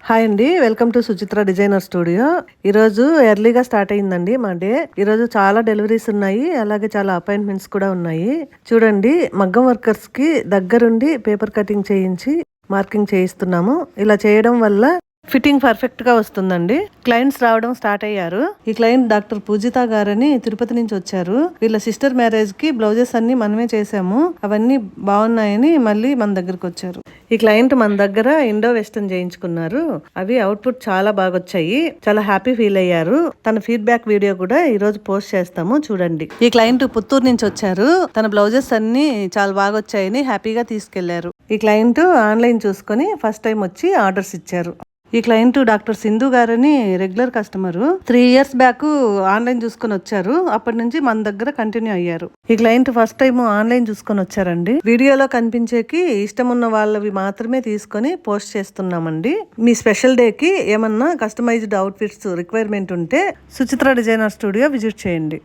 Hi అండి, welcome to Suchitra designer studio. ఈరోజు ఎర్లీగా స్టార్ట్ అయిందండి మా డే. ఈరోజు చాలా డెలివరీస్ ఉన్నాయి, అలాగే చాలా అపాయింట్మెంట్స్ కూడా ఉన్నాయి. చూడండి, మగ్గం వర్కర్స్ కి దగ్గరుండి పేపర్ కటింగ్ చేయించి మార్కింగ్ చేయిస్తున్నాము. ఇలా చేయడం వల్ల ఫిట్టింగ్ పర్ఫెక్ట్ గా వస్తుందండి. క్లయింట్స్ రావడం స్టార్ట్ అయ్యారు. ఈ క్లయింట్ డాక్టర్ పూజిత గారని తిరుపతి నుంచి వచ్చారు. వీళ్ళ సిస్టర్ మ్యారేజ్ కి బ్లౌజెస్ అన్ని మనమే చేసాము. అవన్నీ బాగున్నాయని మళ్ళీ మన దగ్గరకు వచ్చారు. ఈ క్లయింట్ మన దగ్గర ఇండో వెస్టర్న్ చేయించుకున్నారు. అవి అవుట్పుట్ చాలా బాగా వచ్చాయి. చాలా హ్యాపీ ఫీల్ అయ్యారు. తన ఫీడ్బ్యాక్ వీడియో కూడా ఈ రోజు పోస్ట్ చేస్తాము, చూడండి. ఈ క్లయింట్ పుత్తూరు నుంచి వచ్చారు. తన బ్లౌజెస్ అన్ని చాలా బాగా వచ్చాయని హ్యాపీగా తీసుకెళ్లారు. ఈ క్లయింట్ ఆన్లైన్ చూసుకొని ఫస్ట్ టైం వచ్చి ఆర్డర్స్ ఇచ్చారు. ఈ క్లయింట్ డాక్టర్ సింధు గారని regular customer. 3 years back online చూసుకొని వచ్చారు. అప్పటి నుంచి మన దగ్గర కంటిన్యూ అయ్యారు. ఈ క్లయింట్ ఫస్ట్ టైం ఆన్లైన్ చూసుకొని వచ్చారండి. వీడియోలో కనిపించేకి ఇష్టం ఉన్న వాళ్ళవి మాత్రమే తీసుకొని పోస్ట్ చేస్తున్నామండి. మీ స్పెషల్ డే కి ఏమన్నా కస్టమైజ్డ్ అవుట్ఫిట్స్ రిక్వైర్మెంట్ ఉంటే సుచిత్ర డిజైనర్ స్టూడియో విజిట్ చేయండి.